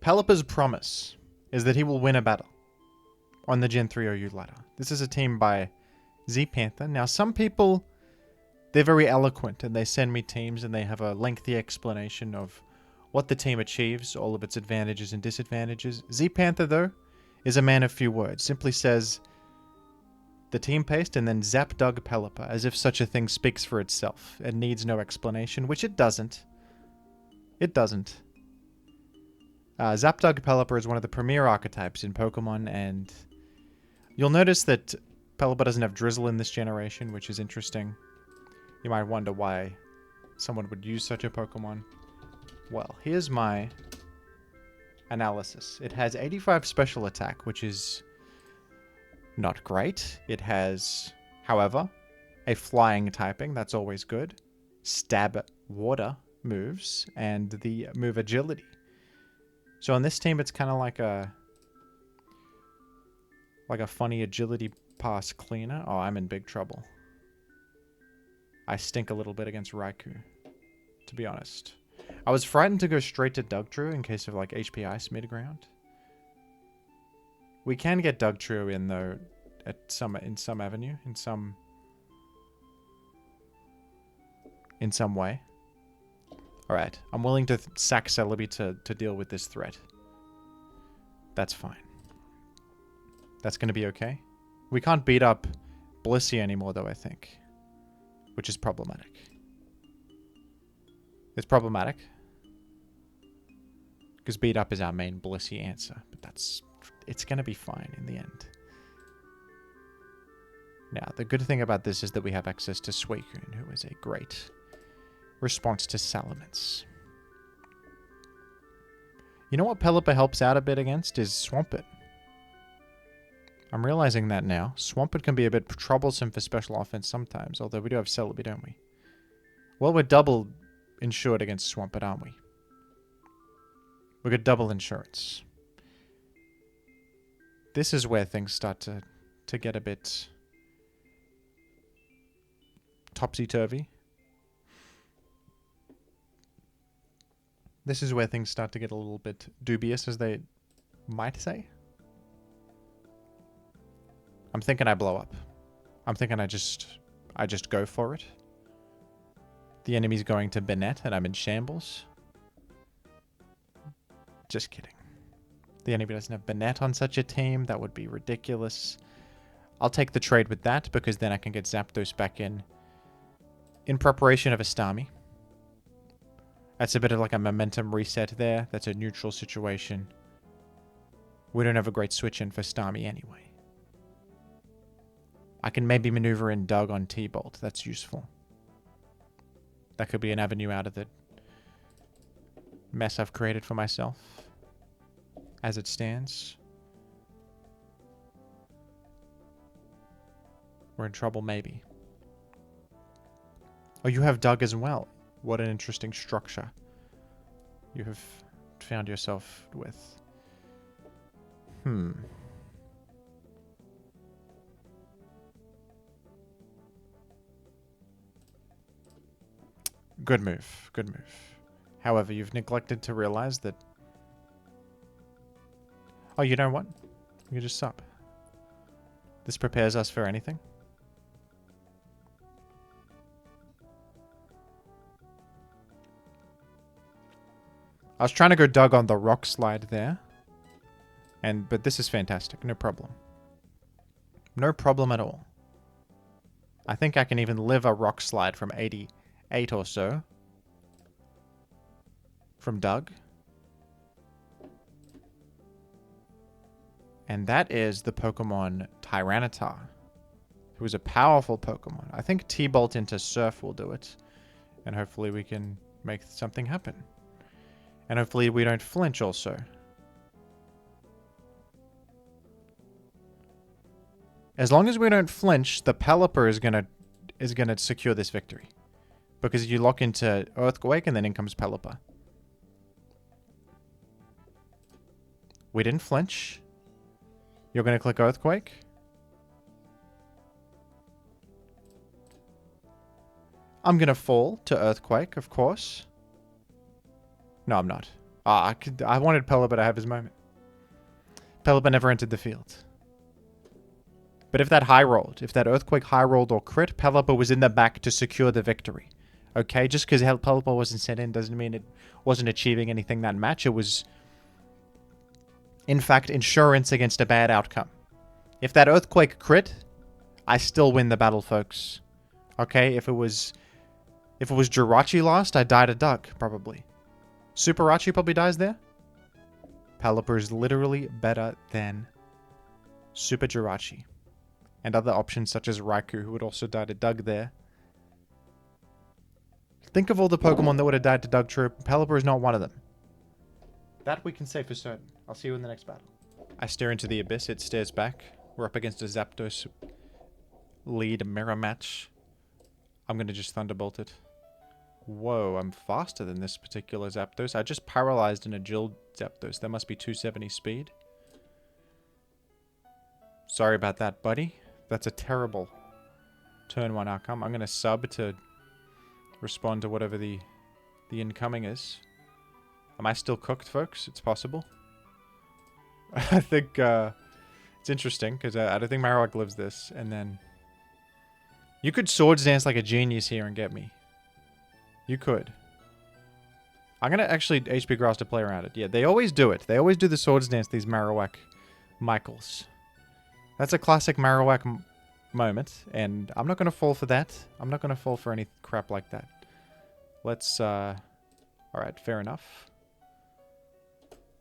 Pelipper's promise is that he will win a battle on the Gen 3 OU ladder. This is a team by Z Panther. Now, some people, they're very eloquent and they send me teams and they have a lengthy explanation of what the team achieves, all of its advantages and disadvantages. Z Panther, though, is a man of few words. Simply says the team paste and then Zap Dug Pelipper, as if such a thing speaks for itself and needs no explanation, which it doesn't. It doesn't. Zapdug Pelipper is one of the premier archetypes in Pokemon, and you'll notice that Pelipper doesn't have Drizzle in this generation, which is interesting. You might wonder why someone would use such a Pokemon. Well, here's my analysis. It has 85 special attack, which is not great. It has, however, a flying typing. That's always good. Stab water moves, and the move agility. So on this team, it's kind of like a funny agility pass cleaner. Oh, I'm in big trouble. I stink a little bit against Raikou, to be honest. I was frightened to go straight to Dugtrio in case of like HP Ice mid-ground. We can get Dugtrio in though in some avenue, in some way. Alright, I'm willing to sack Celebi to deal with this threat. That's fine. That's going to be okay. We can't beat up Blissey anymore though, I think. Which is problematic. It's problematic. Because beat up is our main Blissey answer. But it's going to be fine in the end. Now, the good thing about this is that we have access to Suicune, who is a great response to Salamence. You know what Pelipper helps out a bit against is Swampert. I'm realizing that now. Swampert can be a bit troublesome for special offense sometimes, although we do have Celebi, don't we? Well, we're double insured against Swampert, aren't we? We got double insurance. This is where things start to get a bit topsy-turvy. This is where things start to get a little bit dubious, as they might say. I'm thinking I blow up. I'm thinking I just go for it. The enemy's going to Bennett and I'm in shambles. Just kidding. The enemy doesn't have Bennett on such a team. That would be ridiculous. I'll take the trade with that because then I can get Zapdos back in preparation of a Starmie. That's a bit of like a momentum reset there. That's a neutral situation. We don't have a great switch in for Starmie anyway. I can maybe maneuver in Doug on T-Bolt. That's useful. That could be an avenue out of the mess I've created for myself as it stands. We're in trouble, maybe. Oh, you have Doug as well. What an interesting structure you have found yourself with. Good move. Good move. However, you've neglected to realize that... Oh, you know what? You just sub. This prepares us for anything. I was trying to go Doug on the rock slide there. But this is fantastic. No problem. No problem at all. I think I can even live a rock slide from 88 or so. From Doug. And that is the Pokemon Tyranitar. Who is a powerful Pokemon. I think T-Bolt into Surf will do it. And hopefully we can make something happen. And hopefully we don't flinch also. As long as we don't flinch, the Pelipper is gonna secure this victory. Because you lock into Earthquake and then in comes Pelipper. We didn't flinch. You're gonna click Earthquake. I'm gonna fall to Earthquake, of course. No, I'm not. I wanted Pelipper to have his moment. Pelipper never entered the field. But if that high rolled, if that Earthquake high rolled or crit, Pelipper was in the back to secure the victory. Okay, just because Pelipper wasn't sent in doesn't mean it wasn't achieving anything that match. It was, in fact, insurance against a bad outcome. If that Earthquake crit, I still win the battle, folks. Okay, if it was Jirachi lost, I died a duck, probably. Superachi probably dies there. Pelipper is literally better than Super Jirachi. And other options such as Raikou, who would also die to Doug there. Think of all the Pokemon that would have died to Doug Troop. Pelipper is not one of them. That we can say for certain. I'll see you in the next battle. I stare into the abyss. It stares back. We're up against a Zapdos lead mirror match. I'm going to just Thunderbolt it. Whoa, I'm faster than this particular Zapdos. I just paralyzed an Agile Zapdos. That must be 270 speed. Sorry about that, buddy. That's a terrible turn 1 outcome. I'm going to sub to respond to whatever the incoming is. Am I still cooked, folks? It's possible. I think it's interesting, because I don't think Marowak lives this. And then you could Swords Dance like a genius here and get me. You could. I'm going to actually HP Grass to play around it. Yeah, they always do it. They always do the Swords Dance, these Marowak Michaels. That's a classic Marowak moment, and I'm not going to fall for that. I'm not going to fall for any crap like that. Let's, alright, fair enough.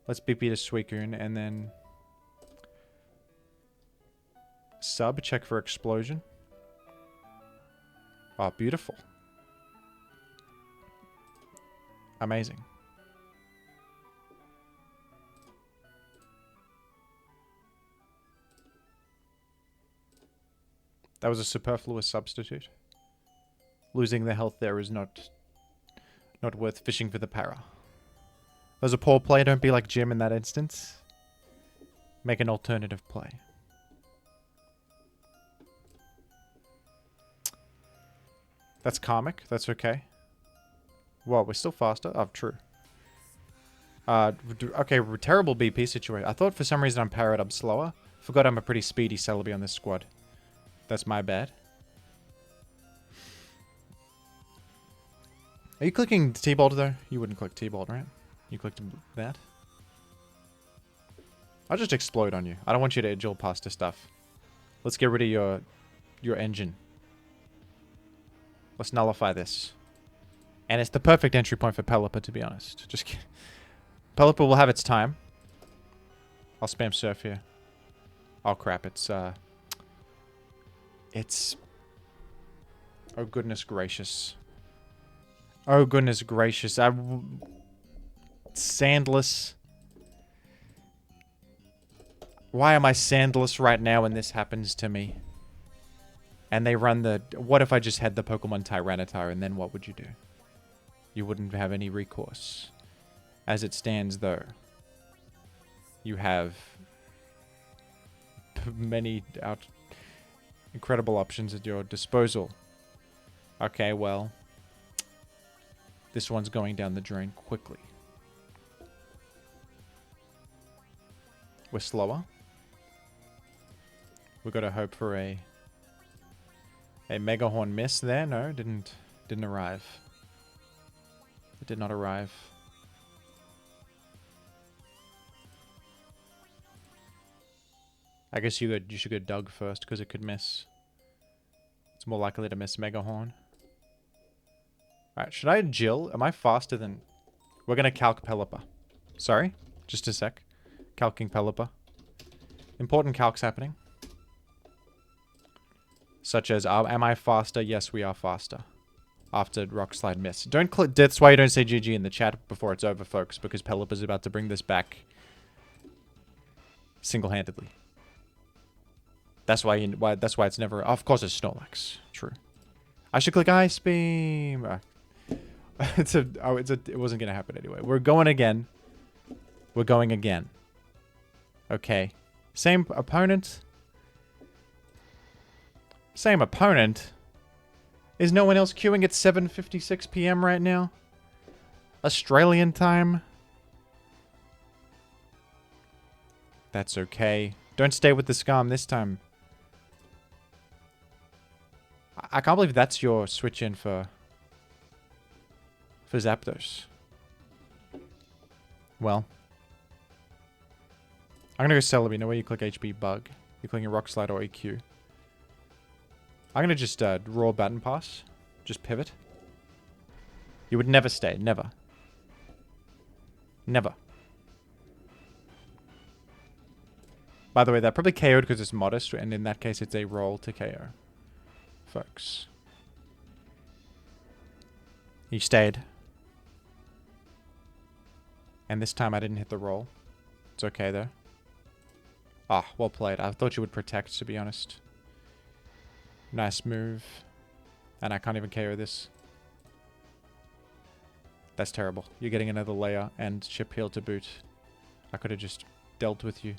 Let's BP to Suicune, and then sub, check for Explosion. Oh, beautiful. Amazing. That was a superfluous substitute. Losing the health there is not worth fishing for the para. That was a poor play. Don't be like Jim in that instance. Make an alternative play. That's karmic. That's okay. Whoa, we're still faster. Oh, true. Okay, terrible BP situation. I thought for some reason I'm parried up slower. Forgot I'm a pretty speedy Celebi on this squad. That's my bad. Are you clicking T-Bolt though? You wouldn't click T-Bolt, right? You clicked that? I'll just explode on you. I don't want you to agile past to stuff. Let's get rid of your engine. Let's nullify this. And it's the perfect entry point for Pelipper, to be honest. Just kidding. Pelipper will have its time. I'll spam Surf here. Oh crap, it's oh goodness gracious. Oh goodness gracious. Sandless. Why am I sandless right now when this happens to me? And they run the... What if I just had the Pokemon Tyranitar, and then what would you do? You wouldn't have any recourse. As it stands, though, you have many incredible options at your disposal. Okay, well, this one's going down the drain quickly. We're slower. We've got to hope for a Mega Horn miss there. No, didn't arrive. It did not arrive. I guess you should go Doug first because it could miss. It's more likely to miss Mega Horn. Alright, should I Jill? Am I faster than... We're going to calc Pelipper. Sorry, just a sec. Calcing Pelipper. Important calcs happening. Such as, am I faster? Yes, we are faster. After Rock Slide miss. Don't click. That's why you don't say GG in the chat before it's over, folks, because Pelipper's about to bring this back single-handedly. That's why that's why it's never... Of course it's Snorlax. True. I should click Ice Beam. It wasn't going to happen anyway. We're going again. We're going again. Okay. Same opponent. Same opponent. Is no one else queuing at 7:56 p.m. right now? Australian time? That's okay. Don't stay with the Skarm this time. I can't believe that's your switch in for Zapdos. Well. I'm gonna go Celebi. No way you click HB Bug. You're clicking Rock Slide or EQ. I'm gonna just raw Baton Pass. Just pivot. You would never stay. Never. Never. By the way, that probably KO'd because it's modest, and in that case, it's a roll to KO. Folks. You stayed. And this time I didn't hit the roll. It's okay, though. Ah, well played. I thought you would protect, to be honest. Nice move. And I can't even KO this. That's terrible. You're getting another layer and chip heal to boot. I could have just dealt with you.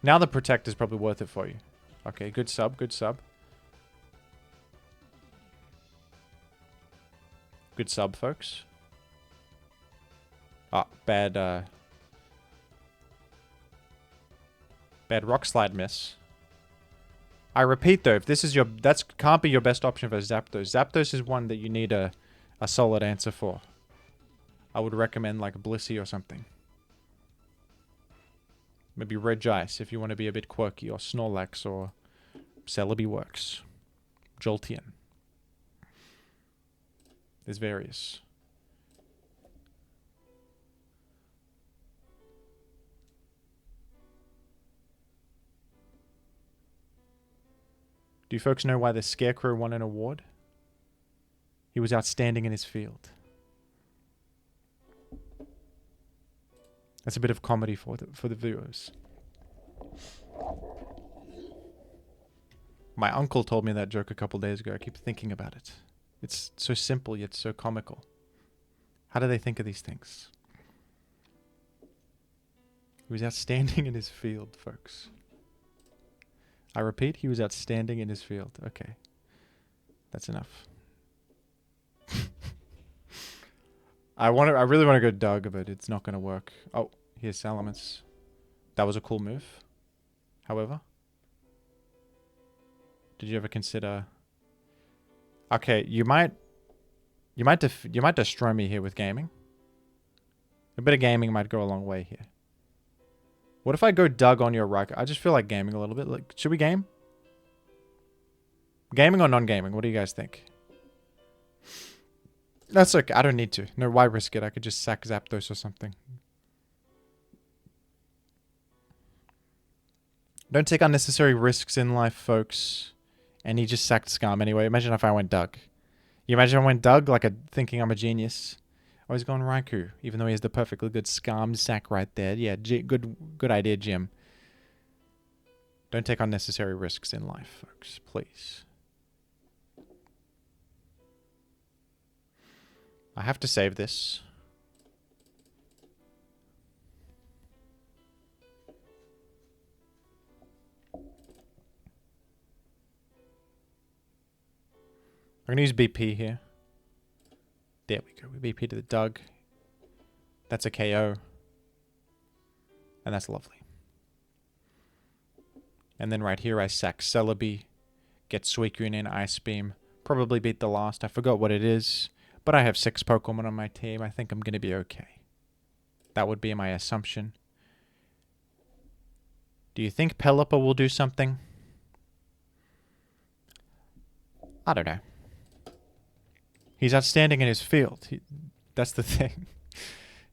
Now the protect is probably worth it for you. Okay, good sub, good sub. Good sub, folks. Ah, bad rock slide miss. I repeat though, if this is your, that can't be your best option for Zapdos. Zapdos is one that you need a solid answer for. I would recommend like Blissey or something. Maybe Regice if you want to be a bit quirky, or Snorlax, or Celebi works. Jolteon. There's various. Do you folks know why the Scarecrow won an award? He was outstanding in his field. That's a bit of comedy for the viewers. My uncle told me that joke a couple days ago. I keep thinking about it. It's so simple yet so comical. How do they think of these things? He was outstanding in his field, folks. I repeat, he was outstanding in his field. Okay. That's enough. I really want to go Doug, but it's not going to work. Oh, here's Salamence. That was a cool move. However, did you ever consider? Okay, you might destroy me here with gaming. A bit of gaming might go a long way here. What if I go Doug on your right? I just feel like gaming a little bit. Like, should we game? Gaming or non-gaming? What do you guys think? That's okay. I don't need to. No, why risk it? I could just sack Zapdos or something. Don't take unnecessary risks in life, folks. And he just sacked Skarm anyway. Imagine if I went Doug. You imagine if I went Doug, like thinking I'm a genius. Oh, he's going Raikou, even though he has the perfectly good Skarm sack right there. Yeah, good idea, Jim. Don't take unnecessary risks in life, folks. Please. I have to save this. I'm going to use BP here. There we go. We BP to the Doug. That's a KO. And that's lovely. And then right here I sack Celebi. Get Suicune in Ice Beam. Probably beat the last. I forgot what it is. But I have 6 Pokemon on my team. I think I'm going to be okay. That would be my assumption. Do you think Pelipper will do something? I don't know. He's outstanding in his field. That's the thing.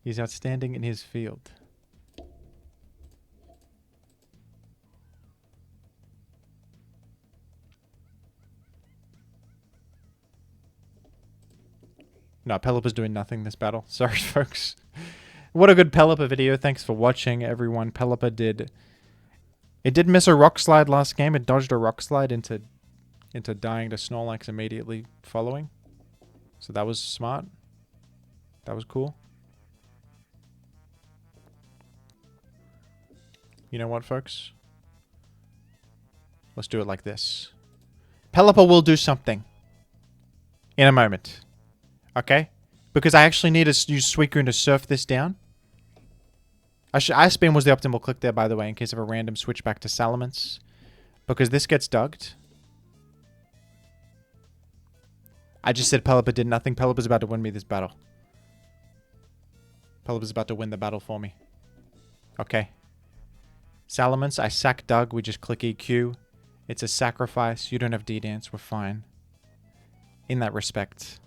He's outstanding in his field. No, Pelipper's doing nothing this battle. Sorry, folks. What a good Pelipper video. Thanks for watching, everyone. Pelipper did... It did miss a Rock Slide last game. It dodged a Rock Slide into dying to Snorlax immediately following. So that was smart. That was cool. You know what, folks? Let's do it like this. Pelipper will do something. In a moment. Okay? Because I actually need to use Suicune to surf this down. Ice Beam was the optimal click there, by the way, in case of a random switch back to Salamence. Because this gets dugged. I just said Pelipper did nothing. Pelipper's about to win me this battle. Pelipper's about to win the battle for me. Okay. Salamence, I sack Dug. We just click EQ. It's a sacrifice. You don't have D-Dance. We're fine. In that respect.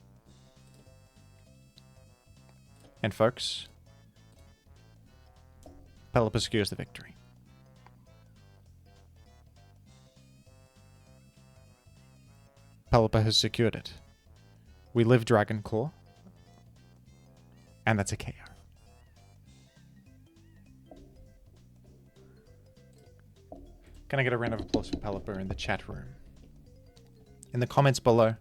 And folks, Pelipper secures the victory. Pelipper has secured it. We live Dragon Claw. And that's a KO. Can I get a round of applause for Pelipper in the chat room? In the comments below.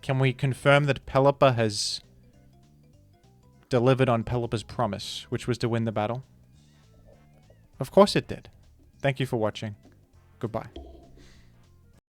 Can we confirm that Pelipper has delivered on Pelipper's promise, which was to win the battle? Of course it did. Thank you for watching. Goodbye.